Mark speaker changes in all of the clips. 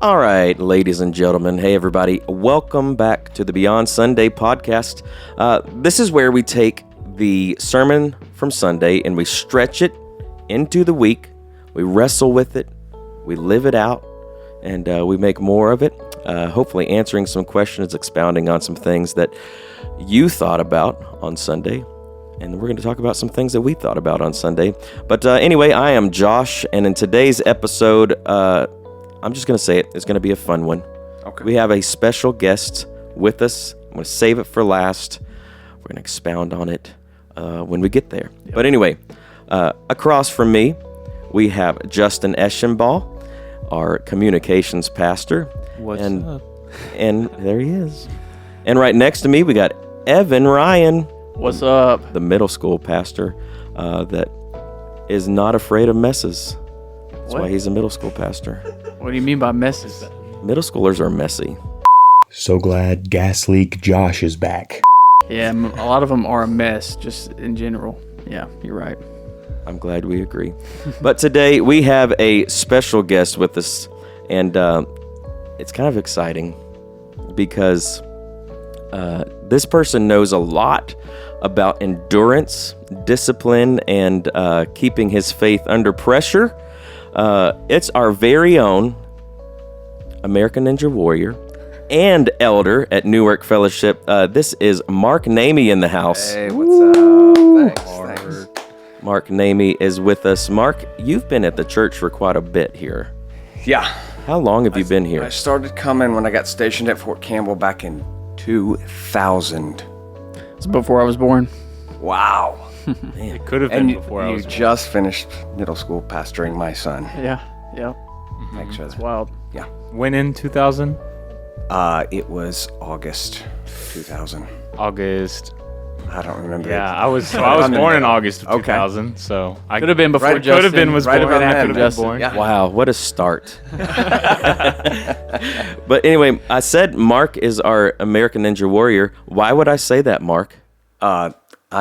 Speaker 1: All right, ladies and gentlemen. Hey, everybody. Welcome back to the Beyond Sunday podcast. This is where we take the sermon from Sunday and we stretch it into the week. We wrestle with it. We live it out. And we make more of it. Hopefully answering some questions, expounding on some things that you thought about on Sunday. And we're going to talk about some things that we thought about on Sunday. But anyway, I am Josh. And in today's episode, I'm just going to say it. It's going to be a fun one. Okay. We have a special guest with us. I'm going to save it for last. We're going to expound on it when we get there. Yep. But anyway, across from me, we have Justin Eshenbaugh, our communications pastor.
Speaker 2: What's up?
Speaker 1: And there he is. And right next to me, we got Evan Ryan.
Speaker 2: What's up?
Speaker 1: The middle school pastor that is not afraid of messes. That's why he's a middle school pastor.
Speaker 2: What do you mean by messes?
Speaker 1: Middle schoolers are messy.
Speaker 3: So glad Gas Leak Josh is back.
Speaker 2: Yeah, a lot of them are a mess, just in general. Yeah, you're right.
Speaker 1: I'm glad we agree. But today we have a special guest with us, and it's kind of exciting because this person knows a lot about endurance, discipline, and keeping his faith under pressure. It's our very own American Ninja Warrior and elder at Newark Fellowship. This is Marc Namie in the house.
Speaker 4: Hey, what's up? Thanks.
Speaker 1: Marc Namie is with us. Marc, you've been at the church for quite a bit here.
Speaker 4: Yeah.
Speaker 1: How long have you been here?
Speaker 4: I started coming when I got stationed at Fort Campbell back in 2000.
Speaker 2: It's before I was born.
Speaker 4: Wow.
Speaker 2: Man.
Speaker 5: It could have been before I was
Speaker 4: born. You just finished middle school pastoring my son.
Speaker 2: Yeah.
Speaker 4: Thanks for that.
Speaker 2: It's wild.
Speaker 4: Yeah.
Speaker 5: When in 2000?
Speaker 4: It was August 2000.
Speaker 5: August.
Speaker 4: I don't remember.
Speaker 5: Yeah, I was born in August of 2000, so I
Speaker 2: could have been before Justin.
Speaker 5: Could have been was
Speaker 4: right
Speaker 5: born
Speaker 4: about
Speaker 5: after
Speaker 4: then,
Speaker 5: Justin. Born.
Speaker 4: Yeah.
Speaker 1: Wow, what a start. But anyway, I said Marc is our American Ninja Warrior. Why would I say that, Marc?
Speaker 4: I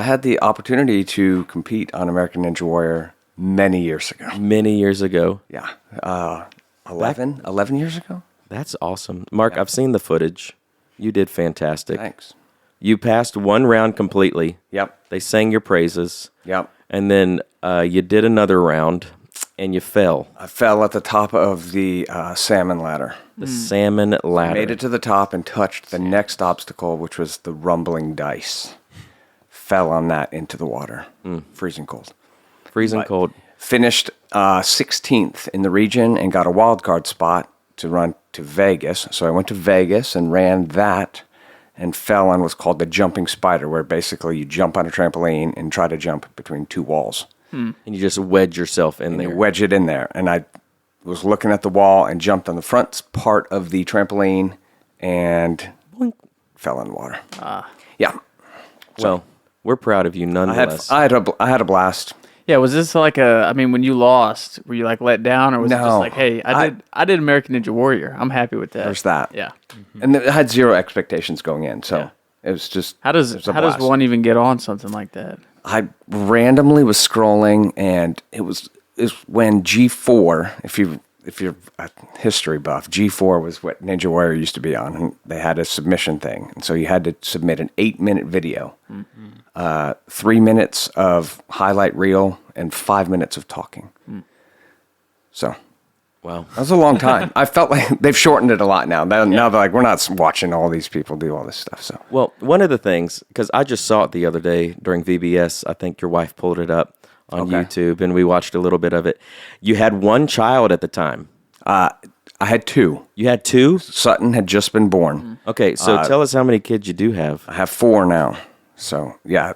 Speaker 4: had the opportunity to compete on American Ninja Warrior many years ago.
Speaker 1: Many years ago.
Speaker 4: Yeah. 11 years ago?
Speaker 1: That's awesome. Marc, I've seen the footage. You did fantastic.
Speaker 4: Thanks.
Speaker 1: You passed one round completely.
Speaker 4: Yep.
Speaker 1: They sang your praises.
Speaker 4: Yep.
Speaker 1: And then you did another round, and you fell.
Speaker 4: I fell at the top of the salmon ladder.
Speaker 1: The salmon ladder.
Speaker 4: Made it to the top and touched the next obstacle, which was the rumbling dice. Fell on that into the water. Freezing cold.
Speaker 1: Freezing cold.
Speaker 4: Finished 16th in the region and got a wild card spot to run to Vegas. So I went to Vegas and ran that and fell on what's called the jumping spider, where basically you jump on a trampoline and try to jump between two walls.
Speaker 1: And you just wedge yourself in there.
Speaker 4: You wedge it in there. And I was looking at the wall and jumped on the front part of the trampoline and fell in the water. Yeah.
Speaker 1: Well, we're proud of you nonetheless.
Speaker 4: I had a blast.
Speaker 2: Yeah, was this like when you lost, were you like let down, or was it just like, hey, I did American Ninja Warrior. I'm happy with that.
Speaker 4: There's that.
Speaker 2: Yeah.
Speaker 4: And I had zero expectations going in, so it was just
Speaker 2: How does one even get on something like that?
Speaker 4: I randomly was scrolling, and it was when G4, if you're a history buff, G4 was what Ninja Warrior used to be on, and they had a submission thing, and so you had to submit an 8-minute video, 3 minutes of highlight reel, and 5 minutes of talking. So,
Speaker 1: wow,
Speaker 4: that was a long time. I felt like they've shortened it a lot now. Now they're like, we're not watching all these people do all this stuff. So,
Speaker 1: well, one of the things, because I just saw it the other day during VBS, I think your wife pulled it up on YouTube, and we watched a little bit of it. You had one child at the time.
Speaker 4: I had two.
Speaker 1: You had two?
Speaker 4: Sutton had just been born.
Speaker 1: Okay, so tell us how many kids you do have.
Speaker 4: I have 4 now. So, yeah.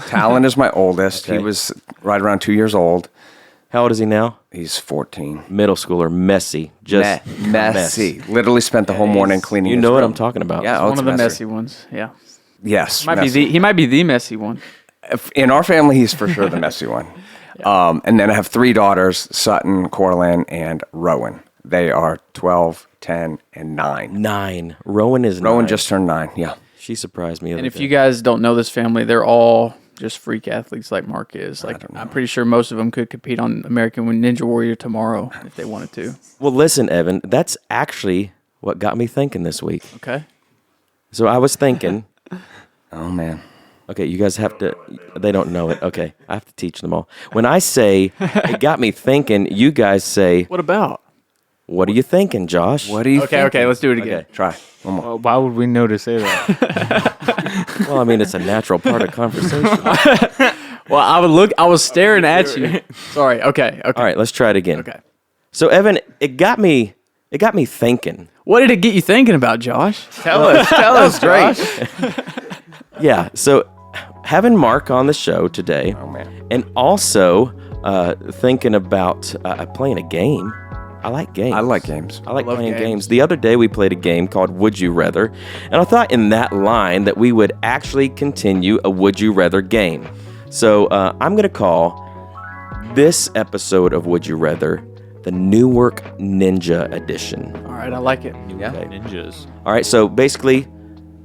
Speaker 4: Talon is my oldest.
Speaker 1: Okay.
Speaker 4: He was right around 2 years old.
Speaker 1: How old is he now?
Speaker 4: He's 14.
Speaker 1: Middle schooler, messy. Just
Speaker 4: messy. Literally spent the whole morning cleaning
Speaker 1: You
Speaker 4: his
Speaker 1: know what
Speaker 4: room.
Speaker 1: I'm talking about.
Speaker 4: Yeah,
Speaker 2: One of the messy ones. Yeah.
Speaker 4: Yes.
Speaker 2: He might be the messy one.
Speaker 4: In our family, he's for sure the messy one. And then I have 3 daughters, Sutton, Corlin, and Rowan. They are 12, 10, and 9.
Speaker 1: 9. Rowan is 9.
Speaker 4: Rowan just turned 9, yeah.
Speaker 1: She surprised me.
Speaker 2: And if you guys don't know this family, they're all just freak athletes like Marc is. Like, I'm pretty sure most of them could compete on American Ninja Warrior tomorrow if they wanted to.
Speaker 1: Well, listen, Evan, that's actually what got me thinking this week.
Speaker 2: Okay.
Speaker 1: So I was thinking.
Speaker 4: Oh, man.
Speaker 1: Okay, you guys have to, they don't know it. Okay, I have to teach them all. When I say, it got me thinking, you guys say,
Speaker 2: What about?
Speaker 1: what are you thinking, Josh?
Speaker 4: What do you think?
Speaker 2: Okay, let's do it again.
Speaker 1: Okay.
Speaker 4: Try. One more.
Speaker 5: Well, why would we know to say that?
Speaker 1: Well, I mean, it's a natural part of conversation.
Speaker 2: Well, I was staring at you. Sorry, okay.
Speaker 1: All right, let's try it again.
Speaker 2: Okay.
Speaker 1: So, Evan, it got me thinking.
Speaker 2: What did it get you thinking about, Josh? Tell us, Josh.
Speaker 1: Yeah, so having Marc on the show today, and also thinking about playing a game. I like games.
Speaker 4: I like games.
Speaker 1: I like playing games. The other day we played a game called Would You Rather, and I thought in that line that we would actually continue a Would You Rather game. So I'm going to call this episode of Would You Rather the Newark Ninja Edition.
Speaker 2: All right, I like it.
Speaker 5: Ninjas.
Speaker 1: All right, so basically,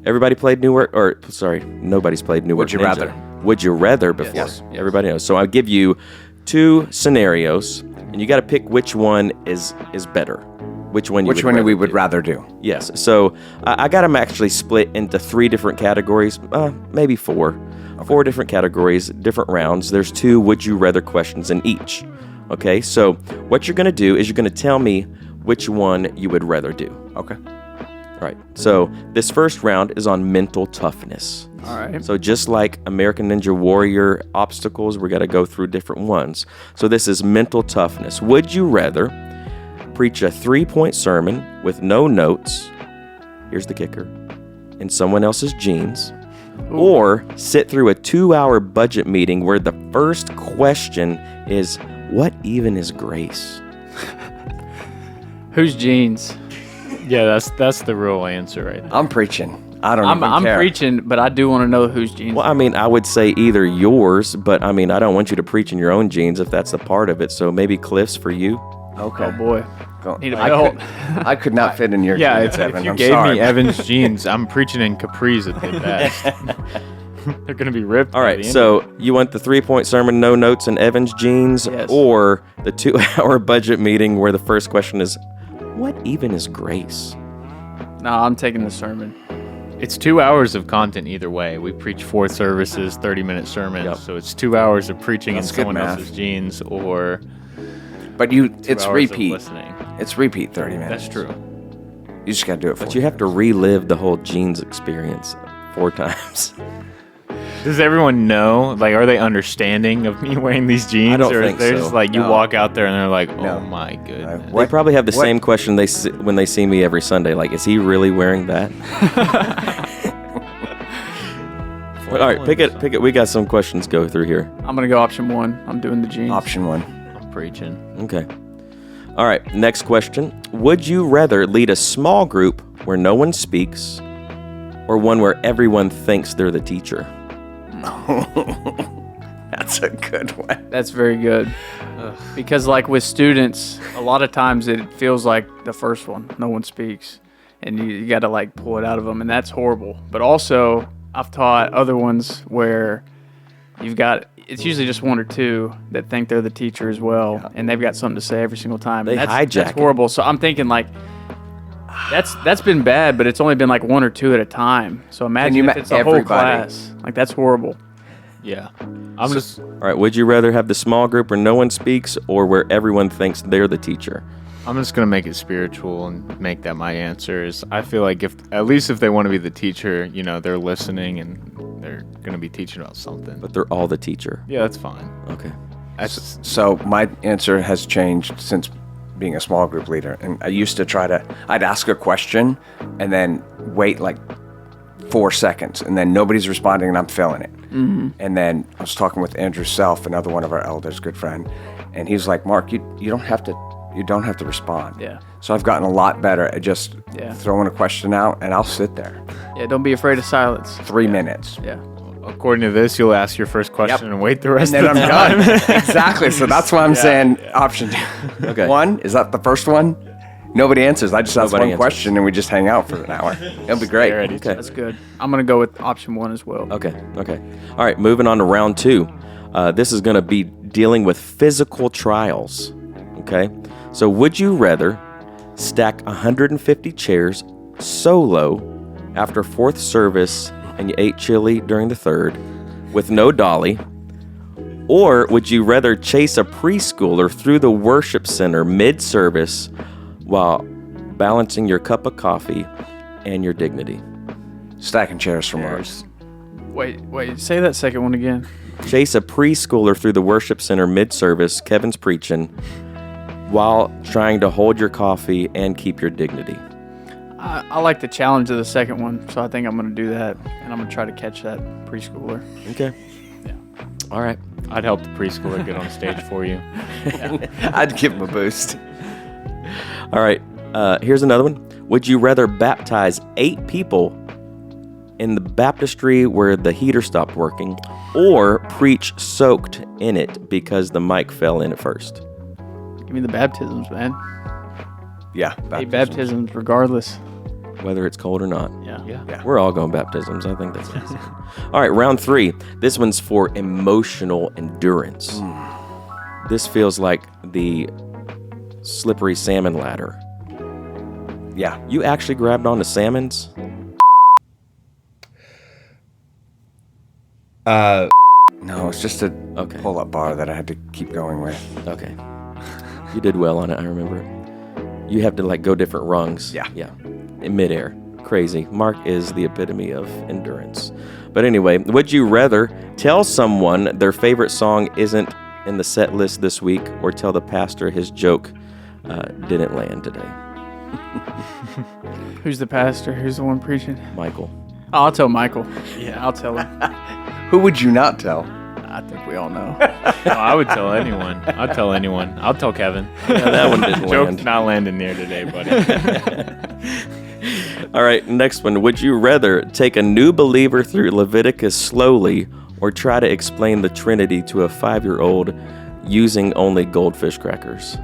Speaker 1: everybody played nobody's played Newark
Speaker 4: Would you
Speaker 1: Ninja.
Speaker 4: rather?
Speaker 1: Would you rather before?
Speaker 2: Yes.
Speaker 1: Everybody knows. So I'll give you 2 scenarios, and you got to pick which one is better. Which one
Speaker 4: we would rather do.
Speaker 1: Yes. So I got them actually split into 3 different categories, maybe 4. Okay. 4 different categories, different rounds. There's 2 would you rather questions in each. Okay, so what you're going to do is you're going to tell me which one you would rather do.
Speaker 4: Okay.
Speaker 1: All right, so this first round is on mental toughness.
Speaker 2: All right.
Speaker 1: So just like American Ninja Warrior obstacles, we're going to go through different ones. So this is mental toughness. Would you rather preach a 3-point sermon with no notes, here's the kicker, in someone else's jeans, or sit through a 2-hour budget meeting where the first question is, what even is grace?
Speaker 2: Whose jeans?
Speaker 5: Yeah, that's the real answer right there.
Speaker 4: I'm preaching. I don't even
Speaker 2: I'm
Speaker 4: care.
Speaker 2: preaching, but I do want to know whose jeans.
Speaker 1: Well, I mean, I would say either yours, but I mean, I don't want you to preach in your own jeans if that's a part of it. So maybe Cliff's for you.
Speaker 4: Okay.
Speaker 2: Oh boy.
Speaker 4: Go.
Speaker 2: Need a belt.
Speaker 4: I could not fit in your
Speaker 5: Yeah,
Speaker 4: jeans, Evan.
Speaker 5: if you
Speaker 4: I'm
Speaker 5: gave
Speaker 4: sorry.
Speaker 5: me Evan's jeans, I'm preaching in capris at the best. They're going to be ripped.
Speaker 1: All
Speaker 5: by
Speaker 1: right,
Speaker 5: the end.
Speaker 1: so you want the 3-point sermon, no notes, and Evan's jeans,
Speaker 2: Yes.
Speaker 1: or the 2-hour budget meeting where the first question is, what even is grace?
Speaker 2: No, I'm taking the sermon.
Speaker 5: It's 2 hours of content either way. We preach 4 services, 30-minute serments.
Speaker 1: Yep.
Speaker 5: So it's 2 hours of preaching
Speaker 4: That's
Speaker 5: in
Speaker 4: good
Speaker 5: someone
Speaker 4: math.
Speaker 5: else's jeans, or
Speaker 4: But
Speaker 5: 2
Speaker 4: it's
Speaker 5: hours
Speaker 4: repeat.
Speaker 5: of listening.
Speaker 4: It's repeat 30 minutes.
Speaker 5: That's true.
Speaker 4: You just got to do it for
Speaker 1: But you have to relive the whole jeans experience 4 times.
Speaker 5: Does everyone know? Like, are they understanding of me wearing these jeans?
Speaker 1: I don't
Speaker 5: or
Speaker 1: think
Speaker 5: they're
Speaker 1: so.
Speaker 5: just like, you
Speaker 4: No.
Speaker 5: walk out there and they're like, oh
Speaker 4: No.
Speaker 5: my goodness.
Speaker 1: They probably have the
Speaker 4: what-
Speaker 1: same question when they see me every Sunday, like, is he really wearing that? All right, pick it. We got some questions to go through here.
Speaker 2: I'm going to go option 1. I'm doing the jeans.
Speaker 4: Option 1.
Speaker 5: I'm preaching.
Speaker 1: Okay. All right, next question. Would you rather lead a small group where no one speaks or one where everyone thinks they're the teacher?
Speaker 4: That's a good one.
Speaker 2: That's very good. Because like with students, a lot of times it feels like the first one. No one speaks. And you got to like pull it out of them. And that's horrible. But also, I've taught other ones where it's usually just 1 or 2 that think they're the teacher as well. And they've got something to say every single time.
Speaker 1: They
Speaker 2: And
Speaker 1: hijack
Speaker 2: that's
Speaker 1: it.
Speaker 2: horrible. So I'm thinking like, that's been bad, but it's only been like 1 or 2 at a time. So imagine if it's a whole
Speaker 4: everybody?
Speaker 2: class. Like that's horrible.
Speaker 5: Yeah. I'm just.
Speaker 1: All right, would you rather have the small group where no one speaks or where everyone thinks they're the teacher?
Speaker 5: I'm just gonna make it spiritual and make that my answer. Is I feel like if they want to be the teacher, you know, they're listening and they're gonna be teaching about something.
Speaker 1: But they're all the teacher.
Speaker 5: Yeah, that's fine.
Speaker 1: Okay.
Speaker 5: That's
Speaker 4: So my answer has changed since being a small group leader. And I used to I'd ask a question and then wait like 4 seconds and then nobody's responding and I'm filling it. Mm-hmm. And then I was talking with Andrew Self, another one of our elders, good friend, and he's like, Marc, you don't have to respond.
Speaker 2: Yeah.
Speaker 4: So I've gotten a lot better at just
Speaker 2: Yeah.
Speaker 4: throwing a question out and I'll sit there
Speaker 2: Yeah, don't be afraid of silence.
Speaker 4: 3 minutes.
Speaker 2: Yeah.
Speaker 5: according to this, you'll ask your first question and wait the rest
Speaker 4: And
Speaker 5: of
Speaker 4: then
Speaker 5: the
Speaker 4: I'm
Speaker 5: time.
Speaker 4: done. Exactly. So that's why I'm saying option 2.
Speaker 1: Okay.
Speaker 4: 1, is that the first one? nobody answers. I just ask
Speaker 1: Nobody
Speaker 4: one
Speaker 1: answers.
Speaker 4: question and we just hang out for an hour. It'll be great.
Speaker 1: Okay.
Speaker 2: That's good. I'm gonna go with option 1 as well.
Speaker 1: Okay. All right, moving on to round 2. This is going to be dealing with physical trials. Okay. So would you rather stack 150 chairs solo after 4th service and you ate chili during the 3rd with no dolly? Or would you rather chase a preschooler through the worship center mid-service while balancing your cup of coffee and your dignity?
Speaker 4: Stacking chairs for Mars.
Speaker 2: Wait. Say that second one again.
Speaker 1: Chase a preschooler through the worship center mid-service, Kevin's preaching, while trying to hold your coffee and keep your dignity.
Speaker 2: I like the challenge of the second one, so I think I'm gonna do that, and I'm gonna try to catch that preschooler.
Speaker 1: Okay.
Speaker 2: Yeah.
Speaker 1: All right.
Speaker 5: I'd help the preschooler get on stage for you.
Speaker 4: I'd give him a boost.
Speaker 1: All right. Here's another one. Would you rather baptize 8 people in the baptistry where the heater stopped working, or preach soaked in it because the mic fell in at first?
Speaker 2: Give me the baptisms, man.
Speaker 4: Yeah.
Speaker 2: Hey, baptisms regardless.
Speaker 1: Whether it's cold or not.
Speaker 2: Yeah.
Speaker 1: We're all going baptisms. I think that's easy. All right, round 3. This one's for emotional endurance. This feels like the slippery salmon ladder.
Speaker 4: Yeah.
Speaker 1: You actually grabbed onto salmons?
Speaker 4: No, it's just a
Speaker 1: Okay.
Speaker 4: pull-up bar that I had to keep going with.
Speaker 1: Okay. You did well on it, I remember. You have to like go different rungs.
Speaker 4: Yeah.
Speaker 1: In midair. Crazy. Mark is the epitome of endurance. But anyway, would you rather tell someone their favorite song isn't in the set list this week, or tell the pastor his joke didn't land today?
Speaker 2: Who's the pastor? Who's the one preaching?
Speaker 1: Michael.
Speaker 2: Oh, I'll tell Michael. Yeah, I'll tell him.
Speaker 4: Who would you not tell?
Speaker 2: I think we all know.
Speaker 5: Oh, I would tell anyone. I'd tell anyone. I'll tell Kevin.
Speaker 1: Yeah, that one didn't
Speaker 5: Joke's
Speaker 1: land.
Speaker 5: not landing near today, buddy.
Speaker 1: All right, next one. Would you rather take a new believer through Leviticus slowly, or try to explain the Trinity to a 5-year-old using only goldfish crackers?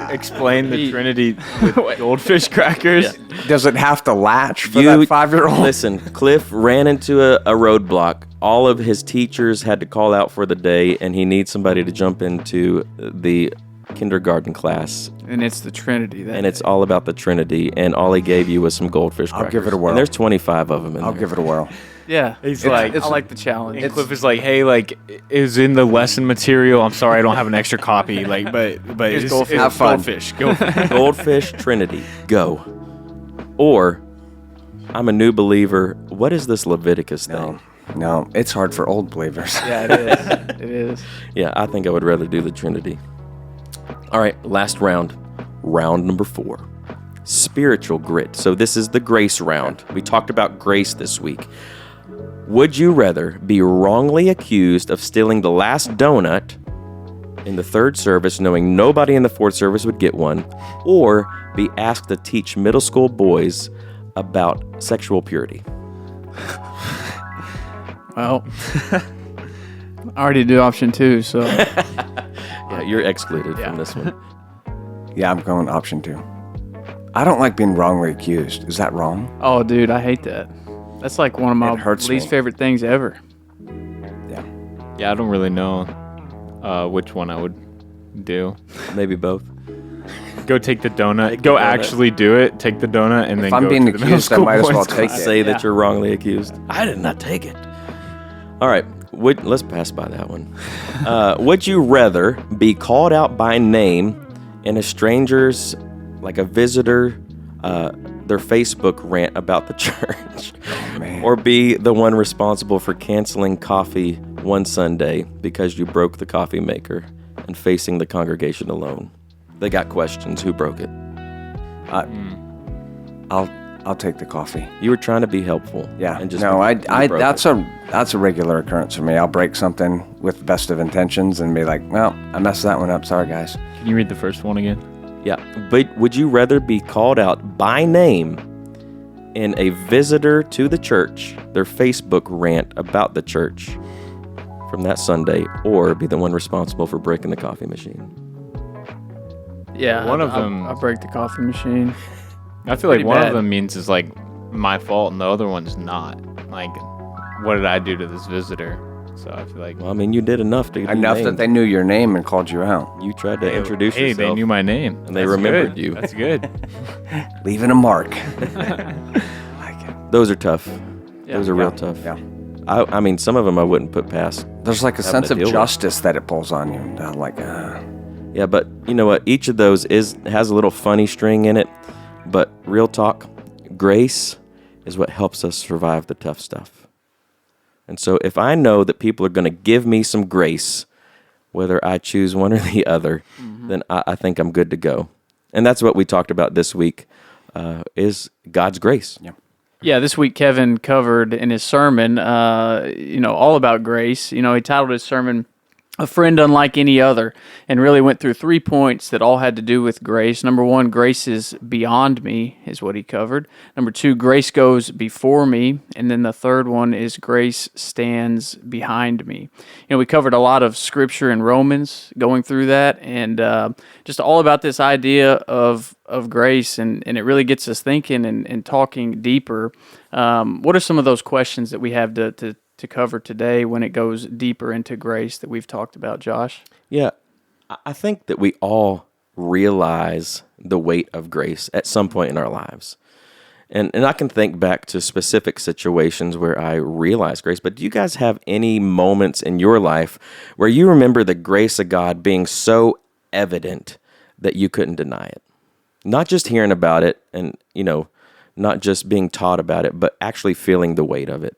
Speaker 5: Explain the Trinity with goldfish crackers.
Speaker 4: Does it have to latch for that 5-year-old?
Speaker 1: Listen, Cliff ran into a roadblock. All of his teachers had to call out for the day, and he needs somebody to jump into the kindergarten class.
Speaker 2: And it's the Trinity.
Speaker 1: And it's all about the Trinity, and all he gave you was some goldfish crackers.
Speaker 4: I'll give it a whirl.
Speaker 1: And there's 25 of them in
Speaker 4: I'll
Speaker 1: there.
Speaker 4: give it a whirl.
Speaker 2: Yeah.
Speaker 5: He's
Speaker 2: I
Speaker 5: like,
Speaker 2: like the challenge.
Speaker 5: and Cliff is like, hey, like, is in the lesson material. I'm sorry, I don't have an extra copy. Like, but it's
Speaker 2: goldfish.
Speaker 5: it's
Speaker 4: Have fun.
Speaker 5: goldfish. Goldfish.
Speaker 1: Goldfish Trinity, go. Or, I'm a new believer. What is this Leviticus thing?
Speaker 4: No, it's hard for old believers.
Speaker 2: Yeah, it is. It is.
Speaker 1: Yeah, I think I would rather do the Trinity. All right, last round. Round number 4. Spiritual grit. So this is the grace round. We talked about grace this week. Would you rather be wrongly accused of stealing the last donut in the 3rd service, knowing nobody in the 4th service would get one, or be asked to teach middle school boys about sexual purity?
Speaker 2: Well, I already did option 2, so
Speaker 1: Yeah, you're excluded from this one.
Speaker 4: Yeah, I'm going option 2. I don't like being wrongly accused. Is that wrong?
Speaker 2: oh, dude, I hate that. That's like one of my
Speaker 4: It hurts
Speaker 2: least
Speaker 4: me.
Speaker 2: favorite things ever.
Speaker 4: Yeah.
Speaker 5: Yeah, I don't really know which one I would do.
Speaker 1: Maybe both.
Speaker 5: Go take the donut.
Speaker 1: Take the
Speaker 5: Go
Speaker 1: donut.
Speaker 5: actually do it. Take the donut and then
Speaker 4: If I'm
Speaker 5: go
Speaker 4: being
Speaker 5: to the middle
Speaker 4: accused, I
Speaker 5: school
Speaker 4: might as well
Speaker 5: boys
Speaker 4: take
Speaker 5: class.
Speaker 4: it.
Speaker 1: Say that you're wrongly accused. I did not take it. All right, let's pass by that one. Would you rather be called out by name in a stranger's, like a visitor, their Facebook rant about the church,
Speaker 4: man.
Speaker 1: or be the one responsible for canceling coffee one Sunday because you broke the coffee maker and facing the congregation alone? They got questions. Who broke it?
Speaker 4: I'll take the coffee.
Speaker 1: You were trying to be helpful.
Speaker 4: Yeah.
Speaker 1: And just
Speaker 4: No,
Speaker 1: you broke
Speaker 4: that's
Speaker 1: it.
Speaker 4: a regular occurrence for me. I'll break something with the best of intentions and be like, well, I messed that one up. Sorry, guys.
Speaker 5: Can you read the first one again?
Speaker 1: Yeah, but would you rather be called out by name in a visitor to the church, their Facebook rant about the church, from that Sunday, or be the one responsible for breaking the coffee machine?
Speaker 2: Yeah,
Speaker 5: One of them-
Speaker 2: I break the coffee machine.
Speaker 5: I feel like
Speaker 2: Pretty
Speaker 5: one
Speaker 2: bad.
Speaker 5: of them means is like my fault, and the other one's not. Like, what did I do to this visitor? So I feel like
Speaker 1: Well, I mean, you did enough to be
Speaker 4: Enough that
Speaker 1: named.
Speaker 4: they knew your name and called you out.
Speaker 1: You tried to introduce
Speaker 5: hey,
Speaker 1: yourself.
Speaker 5: they knew my name,
Speaker 1: And they
Speaker 5: That's
Speaker 1: remembered
Speaker 5: good.
Speaker 1: you.
Speaker 5: That's good.
Speaker 4: Leaving a mark.
Speaker 1: Those are tough.
Speaker 2: Yeah.
Speaker 1: Those are real tough.
Speaker 4: Yeah.
Speaker 1: I mean, some of them I wouldn't put past.
Speaker 4: There's like a
Speaker 1: Having
Speaker 4: sense
Speaker 1: to
Speaker 4: of
Speaker 1: deal with.
Speaker 4: justice that it pulls on you. And I'm like,
Speaker 1: Yeah, but you know what? Each of those has a little funny string in it. But real talk, grace is what helps us survive the tough stuff. And so if I know that people are going to give me some grace, whether I choose one or the other, then I think I'm good to go. And that's what we talked about this week, is God's grace.
Speaker 4: Yeah.
Speaker 2: Yeah, this week Kevin covered in his sermon, all about grace. He titled his sermon, "A Friend Unlike Any Other," and really went through 3 points that all had to do with grace. Number 1, grace is beyond me, is what he covered. Number 2, grace goes before me. And then the third one is grace stands behind me. We covered a lot of scripture in Romans going through that, and just all about this idea of grace, and it really gets us thinking and talking deeper. What are some of those questions that we have to cover today when it goes deeper into grace that we've talked about, Josh?
Speaker 1: Yeah, I think that we all realize the weight of grace at some point in our lives. And I can think back to specific situations where I realized grace, but do you guys have any moments in your life where you remember the grace of God being so evident that you couldn't deny it? Not just hearing about it and, not just being taught about it, but actually feeling the weight of it.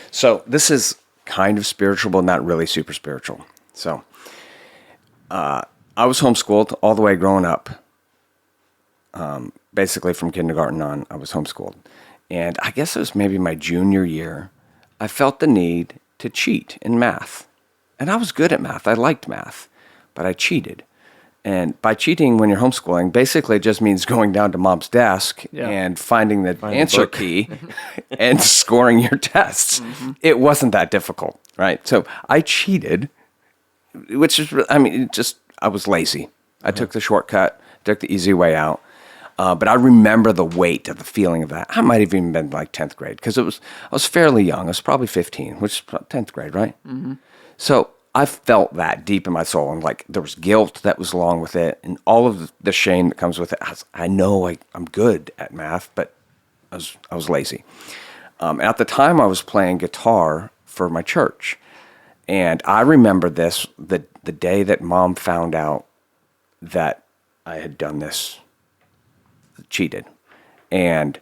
Speaker 4: So this is kind of spiritual, but not really super spiritual. So I was homeschooled all the way growing up. Basically from kindergarten on, I was homeschooled. And I guess it was maybe my junior year, I felt the need to cheat in math. And I was good at math. I liked math, but I cheated. And by cheating when you're homeschooling, basically it just means going down to mom's desk and finding the answer key and scoring your tests. It wasn't that difficult, right? So I cheated, which is, I was lazy. I took the shortcut, took the easy way out. But I remember the weight of the feeling of that. I might have even been like 10th grade because I was fairly young. I was probably 15, which is 10th grade, right? Mm-hmm. So I felt that deep in my soul, and like there was guilt that was along with it, and all of the shame that comes with it. I know I'm good at math, but I was lazy. At the time, I was playing guitar for my church, and I remember this the day that Mom found out that I had done this, cheated, and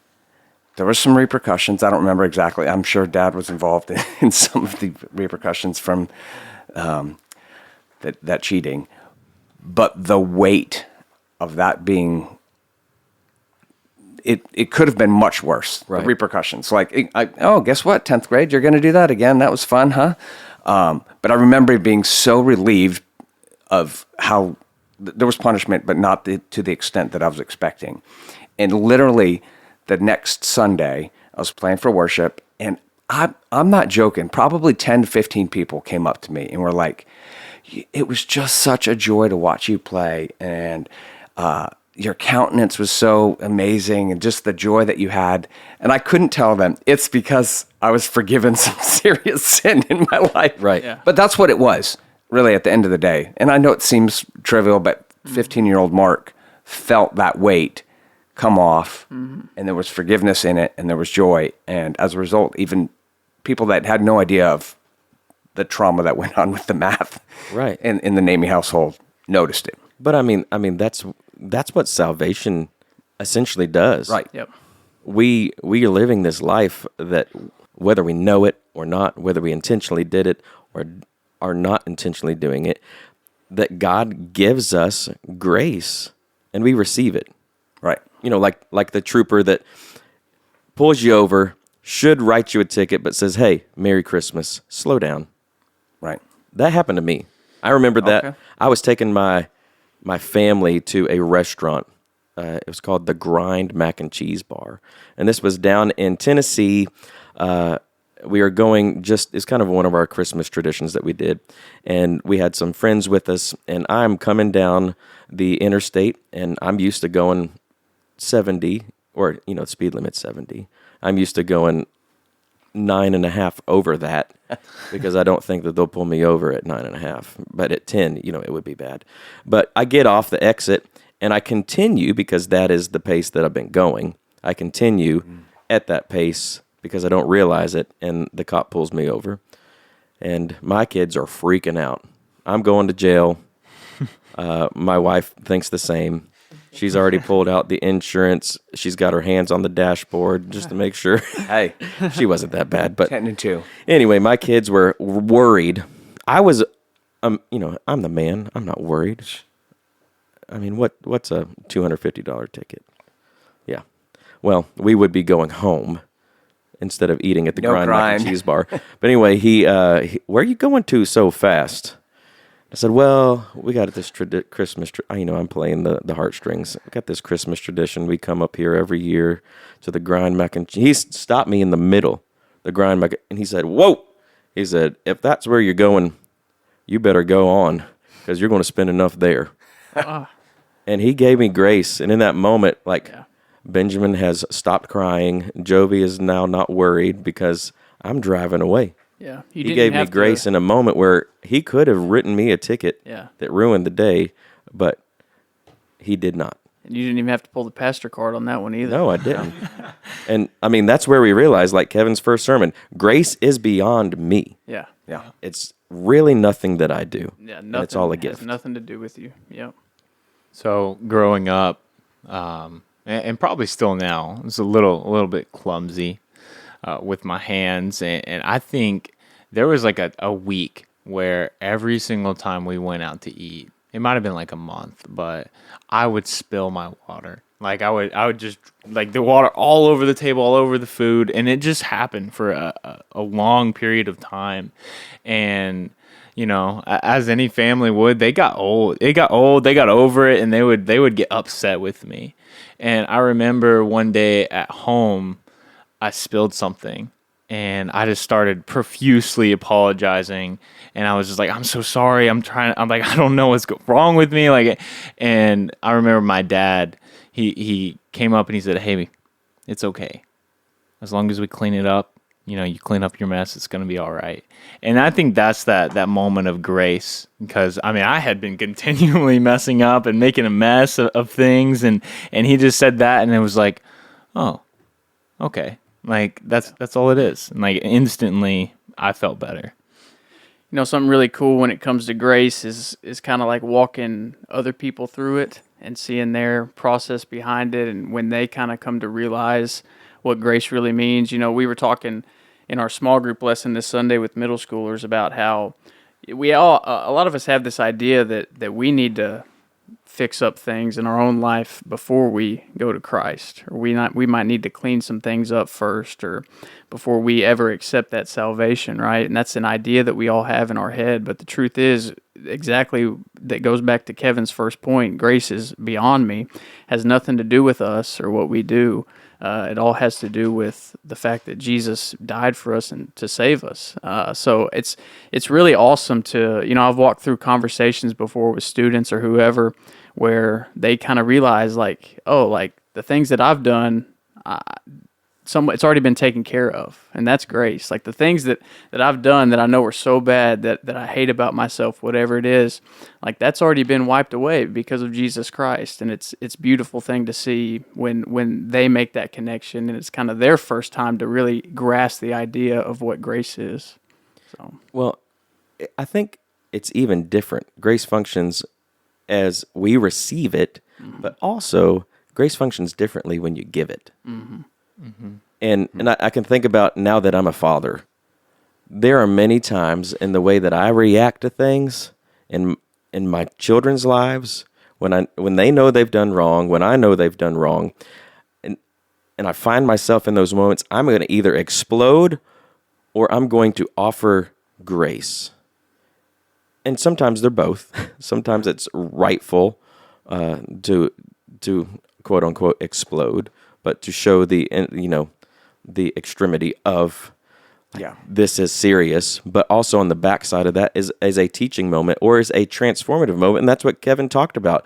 Speaker 4: there were some repercussions. I don't remember exactly. I'm sure Dad was involved in some of the repercussions from that cheating, but the weight of that being, it could have been much worse.
Speaker 1: Right.
Speaker 4: The repercussions, like, guess what? 10th grade, you're going to do that again. That was fun, huh? But I remember being so relieved of how there was punishment, but not to the extent that I was expecting. And literally, the next Sunday, I was playing for worship, and I'm not joking. Probably 10 to 15 people came up to me and were like, "It was just such a joy to watch you play, and your countenance was so amazing, and just the joy that you had." And I couldn't tell them it's because I was forgiven some serious sin in my life.
Speaker 1: Right.
Speaker 2: Yeah.
Speaker 4: But that's what it was, really, at the end of the day. And I know it seems trivial, but 15-year-old Mark felt that weight come off, and there was forgiveness in it, and there was joy. And as a result, even people that had no idea of the trauma that went on with the math
Speaker 1: Right.
Speaker 4: in the Namie household noticed it.
Speaker 1: But I mean that's what salvation essentially does.
Speaker 4: Right.
Speaker 2: Yep.
Speaker 1: We are living this life that, whether we know it or not, whether we intentionally did it or are not intentionally doing it, that God gives us grace and we receive it.
Speaker 4: Right.
Speaker 1: Like the trooper that pulls you over, should write you a ticket, but says, "Hey, Merry Christmas, slow down."
Speaker 4: Right.
Speaker 1: That happened to me. I remember that.
Speaker 4: Okay.
Speaker 1: I was taking my family to a restaurant. It was called the Grind Mac and Cheese Bar. And this was down in Tennessee. we are going it's kind of one of our Christmas traditions that we did. And we had some friends with us, and I'm coming down the interstate, and I'm used to going 70, or, speed limit 70. I'm used to going 9.5 over that because I don't think that they'll pull me over at 9.5. But at 10, it would be bad. But I get off the exit, and I continue because that is the pace that I've been going. I continue at that pace because I don't realize it, and the cop pulls me over. And my kids are freaking out. I'm going to jail. My wife thinks the same. She's already pulled out the insurance. She's got her hands on the dashboard just to make sure. Hey, she wasn't that bad. But
Speaker 4: 10 and 2.
Speaker 1: Anyway, my kids were worried. I was, I'm the man. I'm not worried. I mean, what's a $250 ticket? Yeah. Well, we would be going home instead of eating at the Grind Mac and Cheese bar. But anyway, he where are you going to so fast? I said, well, we got this Christmas, I'm playing the heartstrings. We got this Christmas tradition. We come up here every year to the Grind Mac and Cheese. He stopped me in the middle, the Grind Mac, and he said, whoa. He said, if that's where you're going, you better go on because you're going to spend enough there. And he gave me grace. And in that moment, Benjamin has stopped crying. Jovi is now not worried because I'm driving away.
Speaker 2: Yeah,
Speaker 1: he gave me grace in a moment where he could have written me a ticket that ruined the day, but he did not.
Speaker 2: And you didn't even have to pull the pastor card on that one either.
Speaker 1: No, I didn't. And that's where we realized, like Kevin's first sermon, grace is beyond me.
Speaker 2: Yeah.
Speaker 1: It's really nothing that I do.
Speaker 2: Yeah, nothing.
Speaker 1: And it's all a gift.
Speaker 2: Has nothing to do with you. Yep.
Speaker 5: So growing up, and probably still now, it's a little bit clumsy with my hands, and I think there was like a week where every single time we went out to eat, it might have been like a month, but I would spill my water. Like I would just like the water all over the table, all over the food, and it just happened for a long period of time, and. As any family would, they got old. They got over it, and they would get upset with me. And I remember one day at home, I spilled something, and I just started profusely apologizing. And I was just like, "I'm so sorry. I'm like, I don't know what's wrong with me." And I remember my dad. He came up and he said, "Hey, it's okay. As long as we clean it up." You clean up your mess, it's going to be all right. And I think that's that moment of grace because, I had been continually messing up and making a mess of things. And he just said that, and it was like, oh, okay. Like, that's all it is. And, instantly, I felt better.
Speaker 2: Something really cool when it comes to grace is kind of like walking other people through it and seeing their process behind it. And when they kind of come to realize what grace really means. We were talking in our small group lesson this Sunday with middle schoolers about how a lot of us have this idea that we need to fix up things in our own life before we go to Christ, or we might need to clean some things up first, or before we ever accept that salvation, right? And that's an idea that we all have in our head, but the truth is exactly that goes back to Kevin's first point. Grace is beyond me, has nothing to do with us or what we do. It all has to do with the fact that Jesus died for us and to save us. So it's really awesome to, I've walked through conversations before with students or whoever where they kind of realize the things that I've done, it's already been taken care of, and that's grace. Like the things that I've done that I know are so bad that I hate about myself, whatever it is, like that's already been wiped away because of Jesus Christ. And it's a beautiful thing to see when they make that connection, and it's kind of their first time to really grasp the idea of what grace is. So,
Speaker 1: well, I think it's even different. Grace functions as we receive it, but also grace functions differently when you give it. Mm-hmm. Mm-hmm. And I can think about now that I'm a father, there are many times in the way that I react to things in my children's lives when they know they've done wrong, when I know they've done wrong, and I find myself in those moments, I'm going to either explode or I'm going to offer grace. And sometimes they're both. Sometimes it's rightful to quote unquote explode, but to show the extremity of
Speaker 4: Yeah.
Speaker 1: this is serious, but also on the backside of that is a teaching moment or is a transformative moment. And that's what Kevin talked about.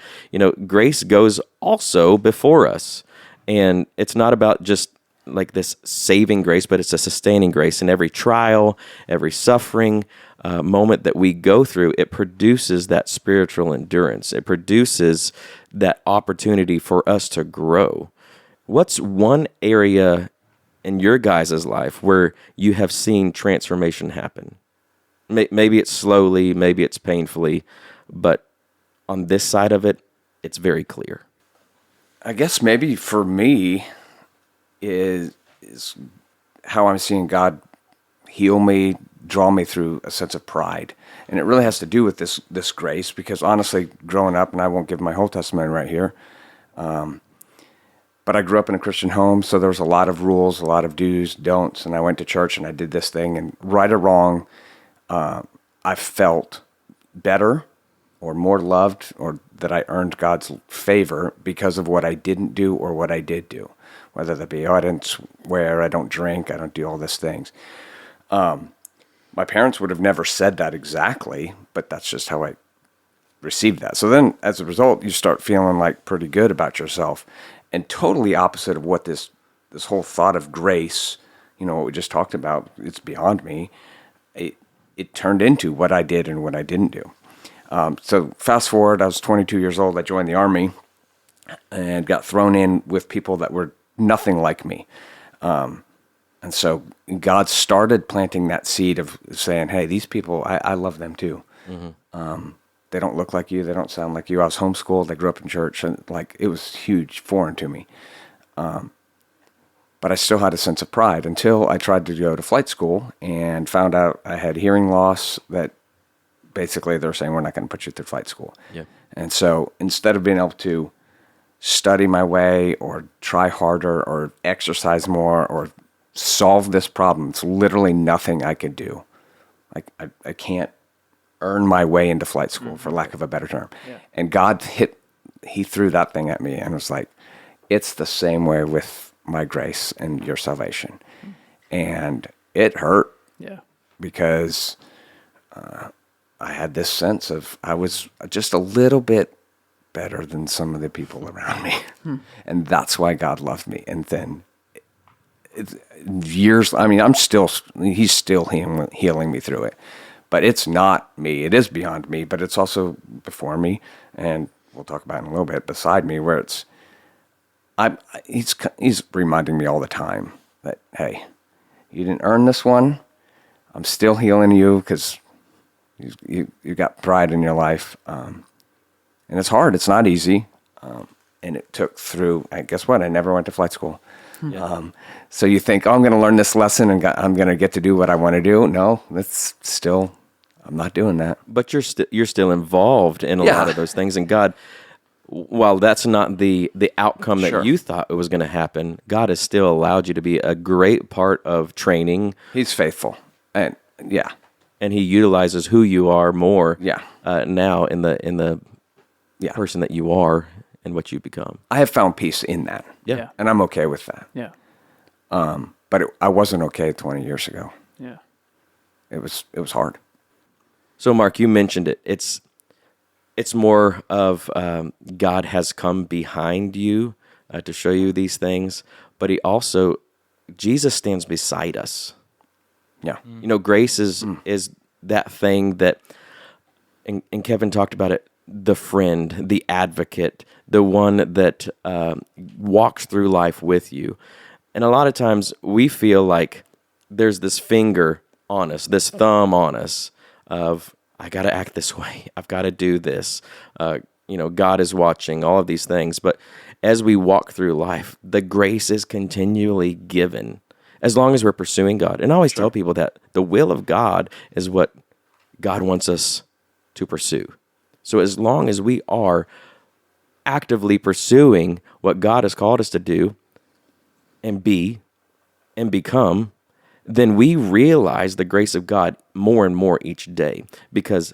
Speaker 1: Grace goes also before us. And it's not about just like this saving grace, but it's a sustaining grace. In every trial, every suffering moment that we go through, it produces that spiritual endurance. It produces that opportunity for us to grow. What's one area in your guys' life where you have seen transformation happen? Maybe it's slowly, maybe it's painfully, but on this side of it, it's very clear.
Speaker 4: I guess maybe for me is how I'm seeing God heal me, draw me through a sense of pride. And it really has to do with this grace, because honestly, growing up, and I won't give my whole testimony right here, but I grew up in a Christian home, so there was a lot of rules, a lot of do's, don'ts, and I went to church and I did this thing, and right or wrong, I felt better or more loved, or that I earned God's favor because of what I didn't do or what I did do. Whether that be, I didn't swear, I don't drink, I don't do all these things. My parents would have never said that exactly, but that's just how I received that. So then, as a result, you start feeling like pretty good about yourself. And totally opposite of what this whole thought of grace, what we just talked about, it's beyond me. It turned into what I did and what I didn't do. So fast forward, I was 22 years old. I joined the Army and got thrown in with people that were nothing like me. And so God started planting that seed of saying, hey, these people, I love them too. Mm-hmm. They don't look like you. They don't sound like you. I was homeschooled. I grew up in church, and it was huge, foreign to me. But I still had a sense of pride until I tried to go to flight school and found out I had hearing loss, that basically they're saying, we're not going to put you through flight school. Yeah. And so instead of being able to study my way or try harder or exercise more or solve this problem, it's literally nothing I could do. I can't earn my way into flight school, for lack of a better term. Yeah. And God he threw that thing at me and was like, it's the same way with my grace and your salvation. And it hurt. Yeah. Because I had this sense of I was just a little bit better than some of the people around me. And that's why God loved me. And then years, he's still healing me through it. But it's not me. It is beyond me, but it's also before me. And we'll talk about it in a little bit, beside me, where he's reminding me all the time that, hey, you didn't earn this one. I'm still healing you because you got pride in your life. And it's hard. It's not easy. And it took through, guess what? I never went to flight school. Yeah. So you think, I'm going to learn this lesson and I'm going to get to do what I want to do. No, I'm not doing that.
Speaker 1: But you're still involved in a lot of those things. And God, while that's not the outcome that you thought it was going to happen, God has still allowed you to be a great part of training.
Speaker 4: He's faithful. And
Speaker 1: and he utilizes who you are more now in the person that you are and what you become.
Speaker 4: I have found peace in that.
Speaker 1: Yeah.
Speaker 4: And I'm okay with that.
Speaker 2: Yeah.
Speaker 4: But I wasn't okay 20 years ago.
Speaker 2: Yeah.
Speaker 4: It was hard.
Speaker 1: So Marc, you mentioned it. It's more of God has come behind you to show you these things, but Jesus stands beside us.
Speaker 4: Yeah.
Speaker 1: Grace is that thing that, and Kevin talked about it, the friend, the advocate, the one that walks through life with you. And a lot of times we feel like there's this finger on us, this thumb on us of, I got to act this way. I've got to do this. God is watching, all of these things. But as we walk through life, the grace is continually given as long as we're pursuing God. And I always tell people that the will of God is what God wants us to pursue. So as long as we are actively pursuing what God has called us to do and be and become, then we realize the grace of God more and more each day, because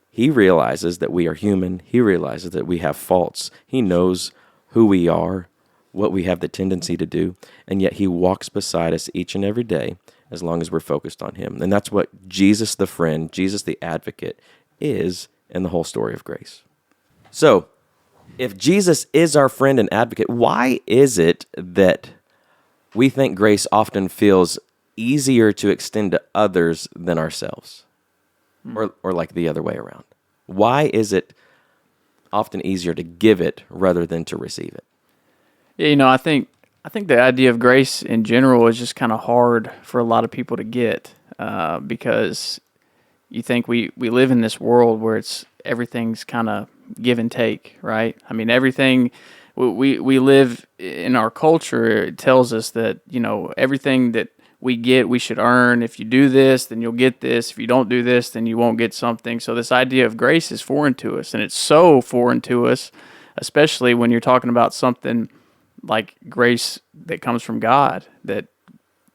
Speaker 1: he realizes that we are human. He realizes that we have faults. He knows who we are, what we have the tendency to do, and yet he walks beside us each and every day as long as we're focused on him. And that's what Jesus the friend, Jesus the advocate is in the whole story of grace. So, if Jesus is our friend and advocate, why is it that we think grace often feels easier to extend to others than ourselves? Or like the other way around? Why is it often easier to give it rather than to receive it?
Speaker 2: Yeah, I think the idea of grace in general is just kind of hard for a lot of people to get because you think we live in this world where everything's kind of give and take, right? I mean, everything we live in our culture, it tells us that, everything that we get, we should earn. If you do this, then you'll get this. If you don't do this, then you won't get something. So this idea of grace is foreign to us, and it's so foreign to us, especially when you're talking about something like grace that comes from God, that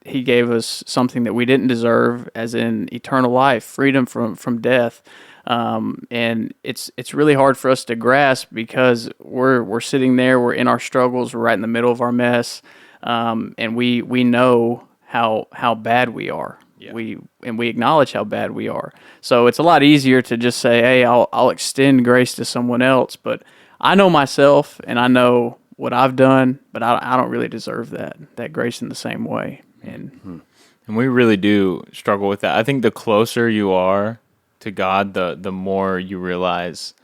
Speaker 2: he gave us something that we didn't deserve, as in eternal life, freedom from death. And it's really hard for us to grasp because we're sitting there, we're in our struggles, we're right in the middle of our mess, and we know how bad we are. Yeah. We acknowledge how bad we are. So it's a lot easier to just say, hey, I'll extend grace to someone else, but I know myself and I know what I've done, but I don't really deserve that grace in the same way. And
Speaker 5: we really do struggle with that. I think the closer you are to God, the more you realize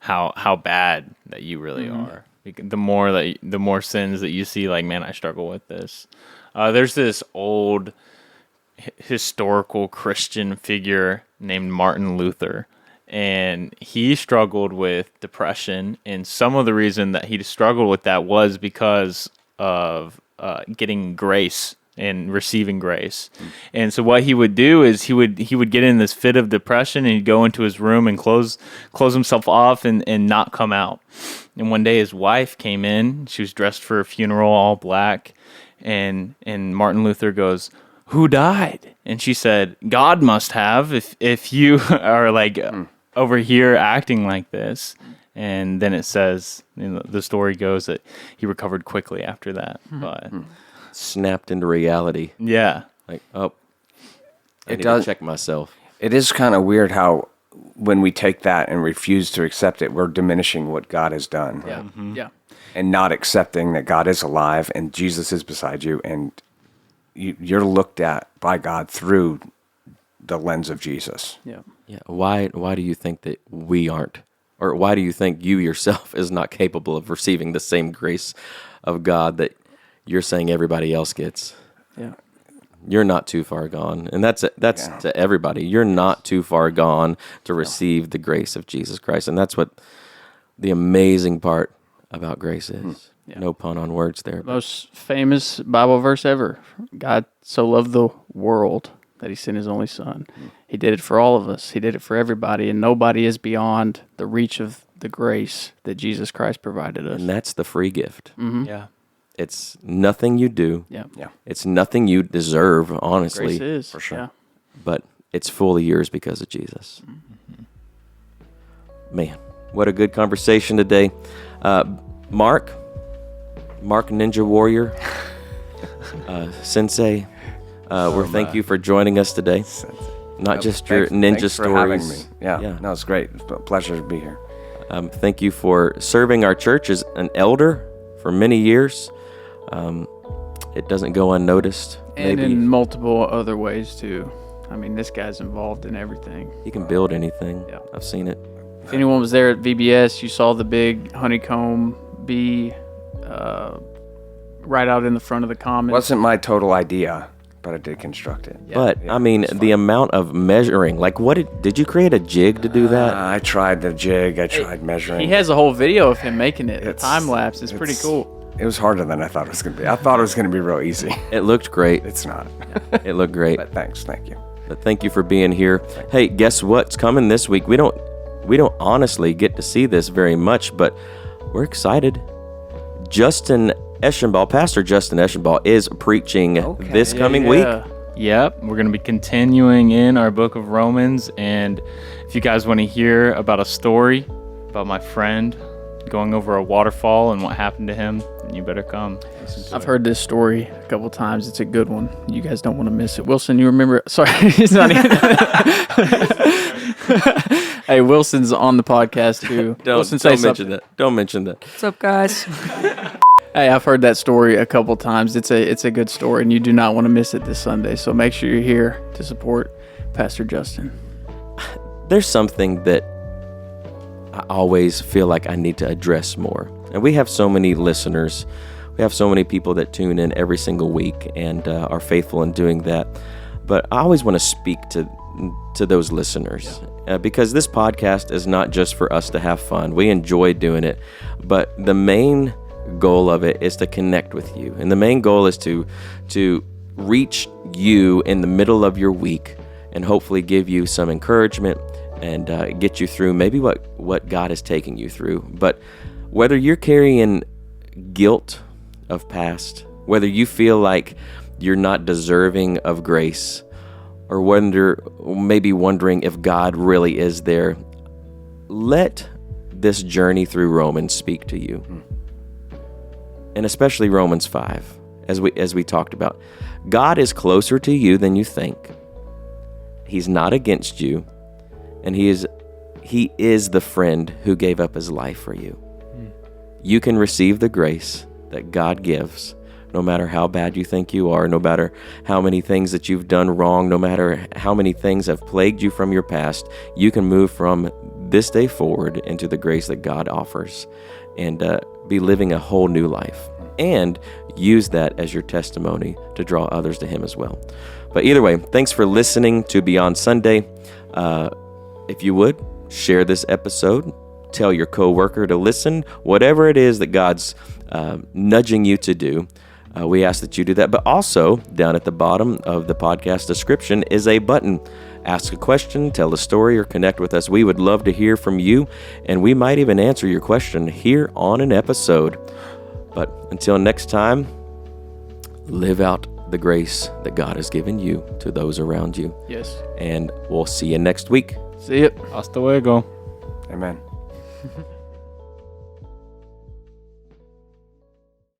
Speaker 5: how bad that you really are. The more sins that you see, like, man, I struggle with this. There's this old historical Christian figure named Martin Luther, and he struggled with depression. And some of the reason that he struggled with that was because of getting grace and receiving grace. And so what he would do is he would get in this fit of depression, and he'd go into his room and close himself off and not come out. And one day his wife came in. She was dressed for a funeral, all black. And Martin Luther goes, "Who died?" And she said, "God must have, if you are like over here acting like this." And then it says, the story goes that he recovered quickly after that. But
Speaker 1: Snapped into reality.
Speaker 5: Yeah.
Speaker 1: Like, I need to check myself.
Speaker 4: It is kind of weird how when we take that and refuse to accept it, we're diminishing what God has done.
Speaker 2: yeah, yeah.
Speaker 4: And not accepting that God is alive and Jesus is beside you, and you're looked at by God through the lens of Jesus.
Speaker 2: Yeah.
Speaker 1: Yeah. Why do you think that we aren't? Or why do you think you yourself is not capable of receiving the same grace of God that you're saying everybody else gets?
Speaker 2: Yeah.
Speaker 1: You're not too far gone. And that's to everybody. You're not too far gone to receive the grace of Jesus Christ. And that's what the amazing part about grace is.
Speaker 2: Yeah.
Speaker 1: No pun on words there.
Speaker 2: Most famous Bible verse ever. God so loved the world that he sent his only son. He did it for all of us. He did it for everybody, and nobody is beyond the reach of the grace that Jesus Christ provided us.
Speaker 1: And that's the free gift.
Speaker 5: Yeah.
Speaker 1: It's nothing you do.
Speaker 2: Yeah.
Speaker 1: It's nothing you deserve, honestly.
Speaker 2: Grace is.
Speaker 4: For sure.
Speaker 2: Yeah.
Speaker 1: But it's fully yours because of Jesus. Man, what a good conversation today. Marc Ninja Warrior, Sensei, thank you for joining us today. Not just your ninja
Speaker 4: thanks
Speaker 1: stories.
Speaker 4: for having me. Yeah.
Speaker 1: Yeah.
Speaker 4: No, it's great. It's a pleasure to be here.
Speaker 1: Thank you for serving our church as an elder for many years. It doesn't go unnoticed.
Speaker 2: And in multiple other ways, too. I mean, this guy's involved in everything.
Speaker 1: He can build anything.
Speaker 2: Yeah.
Speaker 1: I've seen it.
Speaker 2: If anyone was there at VBS, you saw the big honeycomb bee right out in the front of the commons.
Speaker 4: Wasn't my total idea, but I did construct it.
Speaker 1: But, I mean, the amount of measuring, like did you create a jig to do that?
Speaker 4: I tried the jig. I tried measuring.
Speaker 2: He has a whole video of him making it. The time lapse is pretty cool.
Speaker 4: It was harder than I thought it was going to be. I thought it was going to be real easy.
Speaker 1: It looked great.
Speaker 4: It's not.
Speaker 1: It looked great.
Speaker 4: But thanks. Thank you.
Speaker 1: But thank you for being here. Hey, guess what's coming this week? We don't honestly get to see this very much, but we're excited. Justin Eshenbaugh, Pastor Justin Eshenbaugh, is preaching this coming week.
Speaker 5: Yep, we're going to be continuing in our book of Romans, and if you guys want to hear about a story about my friend going over a waterfall and what happened to him, then you better come.
Speaker 2: I've heard this story a couple times. It's a good one. You guys don't want to miss it. Wilson, you remember? Sorry, he's not even. Hey, Wilson's on the podcast too.
Speaker 1: Don't mention that. Don't mention that.
Speaker 6: What's up, guys?
Speaker 2: Hey, I've heard that story a couple times. It's a good story, and you do not want to miss it this Sunday. So make sure you're here to support Pastor Justin.
Speaker 1: There's something that I always feel like I need to address more. And we have so many listeners. We have so many people that tune in every single week and are faithful in doing that. But I always want to speak to those listeners because this podcast is not just for us to have fun. We enjoy doing it, but the main goal of it is to connect with you. And the main goal is to reach you in the middle of your week and hopefully give you some encouragement and get you through maybe what God is taking you through. But whether you're carrying guilt of past, whether you feel like you're not deserving of grace, or maybe wondering if God really is there, let this journey through Romans speak to you. And especially Romans 5, as we talked about. God is closer to you than you think. He's not against you, and he is the friend who gave up his life for you. You can receive the grace that God gives, no matter how bad you think you are, no matter how many things that you've done wrong, no matter how many things have plagued you from your past. You can move from this day forward into the grace that God offers and be living a whole new life, and use that as your testimony to draw others to him as well. But either way, thanks for listening to Beyond Sunday. If you would, share this episode, tell your coworker to listen, whatever it is that God's nudging you to do. We ask that you do that. But also, down at the bottom of the podcast description is a button. Ask a question, tell a story, or connect with us. We would love to hear from you, and we might even answer your question here on an episode. But until next time, live out the grace that God has given you to those around you.
Speaker 2: Yes.
Speaker 1: And we'll see you next week.
Speaker 2: See you.
Speaker 5: Hasta luego.
Speaker 4: Amen.